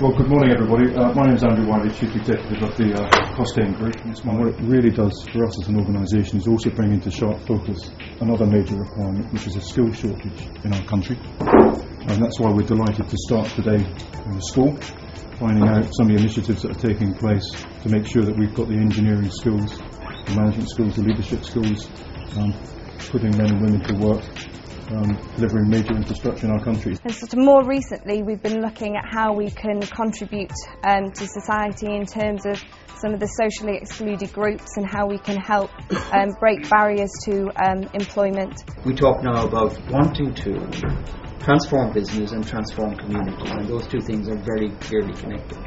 Well, good morning, everybody. My name is Andrew Wiley, Chief Executive of the Costain Group. And what it really does for us as an organisation is also bring into sharp focus another major requirement, which is a skills shortage in our country. And that's why we're delighted to start today in the school, finding out some of the initiatives that are taking place to make sure that we've got the engineering skills, the management skills, the leadership skills, putting men and women to work, delivering major infrastructure in our country. And so more recently we've been looking at how we can contribute to society in terms of some of the socially excluded groups and how we can help break barriers to employment. We talk now about wanting to transform business and transform community, and those two things are very clearly connected.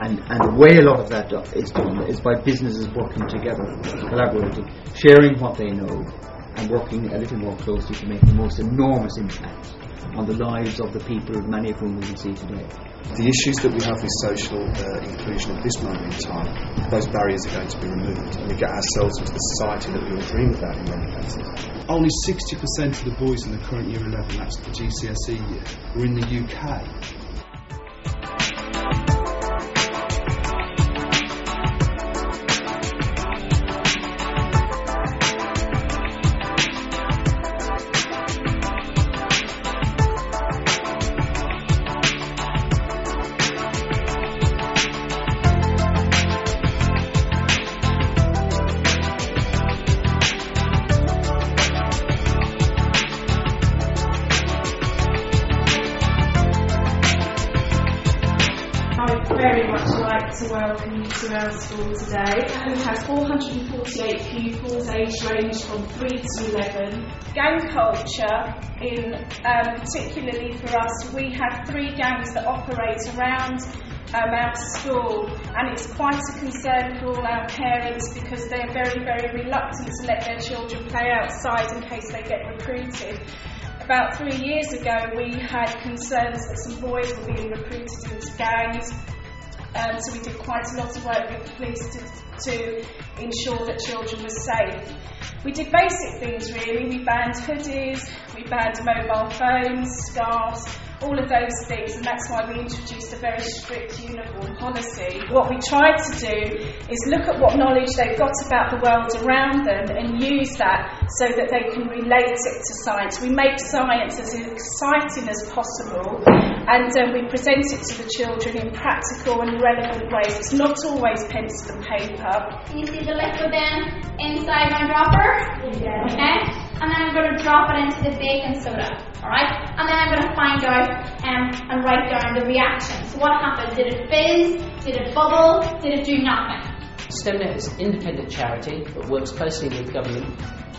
And the way a lot of that is done is by businesses working together, collaborating, sharing what they know, and working a little more closely to make the most enormous impact on the lives of the people, many of whom we will see today. The issues that we have with social inclusion at this moment in time, those barriers are going to be removed, and we get ourselves into the society that we all dream about in many cases. Only 60% of the boys in the current Year 11, that's the GCSE year, are in the UK. Very much like to welcome you to our school today, who has 448 pupils aged range from 3 to 11. Gang culture, particularly for us, we have 3 gangs that operate around our school, and it's quite a concern for all our parents because they're very, very reluctant to let their children play outside in case they get recruited. About 3 years ago we had concerns that some boys were being recruited into gangs. So we did quite a lot of work with the police to ensure that children were safe. We did basic things really. We banned hoodies, we banned mobile phones, scarves, all of those things, and that's why we introduced a very strict uniform policy. What we tried to do is look at what knowledge they've got about the world around them and use that so that they can relate it to science. We make science as exciting as possible, and we present it to the children in practical and relevant ways. It's not always pencil and paper. You see the liquid then inside my dropper? Yeah. Okay? And then I'm going to drop it into the baking soda. Alright? And then I'm going to find out and write down the reaction. So what happened? Did it fizz? Did it bubble? Did it do nothing? STEMnet is an independent charity that works closely with government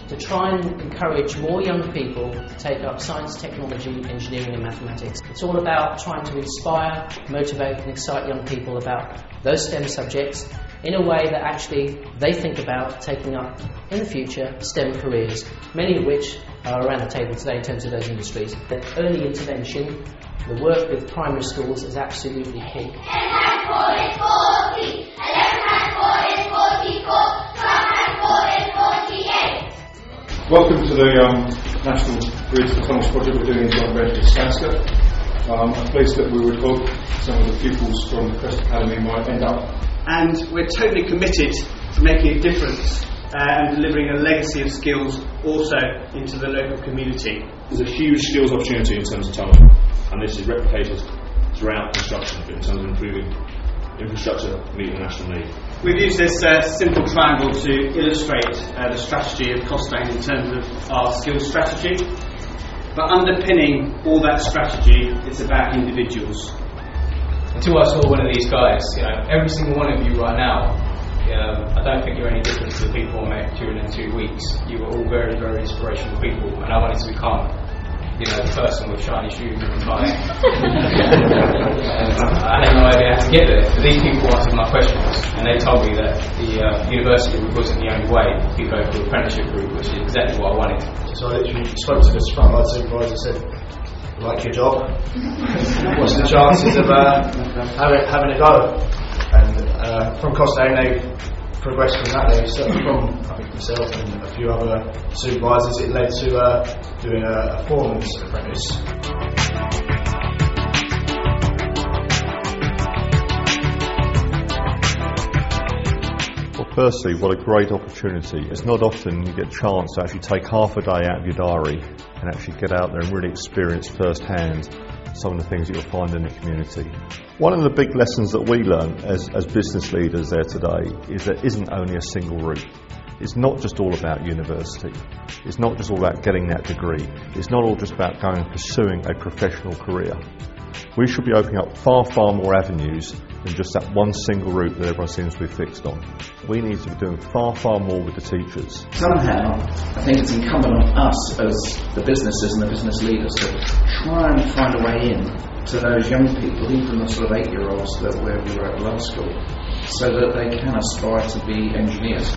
to try and encourage more young people to take up science, technology, engineering and mathematics. It's all about trying to inspire, motivate and excite young people about those STEM subjects in a way that actually they think about taking up in the future STEM careers, many of which are around the table today in terms of those industries. The early intervention, the work with primary schools is absolutely key. 10 times 4 is 40, 11 times 4 is 44, 12 times 4 is 48. Welcome to the National Grids Autonomous project we're doing in joint venture with Skanska, a place that we would hope some of the pupils from the Crest Academy might end up. And we're totally committed to making a difference and delivering a legacy of skills also into the local community. There's a huge skills opportunity in terms of talent, and this is replicated throughout construction in terms of improving infrastructure to meet the national need. We've used this simple triangle to illustrate the strategy of Costain in terms of our skills strategy, but underpinning all that strategy is about individuals. Until I saw one of these guys, every single one of you right now, I don't think you're any different to the people I met during the 2 weeks. You were all very, very inspirational people, and I wanted to become, the person with shiny shoes and tie. I had no idea how to get there, but these people answered my questions, and they told me that the university wasn't the only way to go for the apprenticeship route, which is exactly what I wanted. So I literally spoke to this frontline supervisor and said, like your job, what's the chances of having a go? And from Costain they've progressed from that. They've certainly from, I think, myself and a few other supervisors, it led to doing a foreman's apprentice. Firstly, what a great opportunity. It's not often you get a chance to actually take half a day out of your diary and actually get out there and really experience firsthand some of the things that you'll find in the community. One of the big lessons that we learn as business leaders there today is there isn't only a single route. It's not just all about university. It's not just all about getting that degree. It's not all just about going and pursuing a professional career. We should be opening up far, far more avenues than just that one single route that everyone seems to be fixed on. We need to be doing far, far more with the teachers. Somehow, I think it's incumbent on us as the businesses and the business leaders to try and find a way in to those young people, even the sort of 8-year-olds that we were at law school, so that they can aspire to be engineers.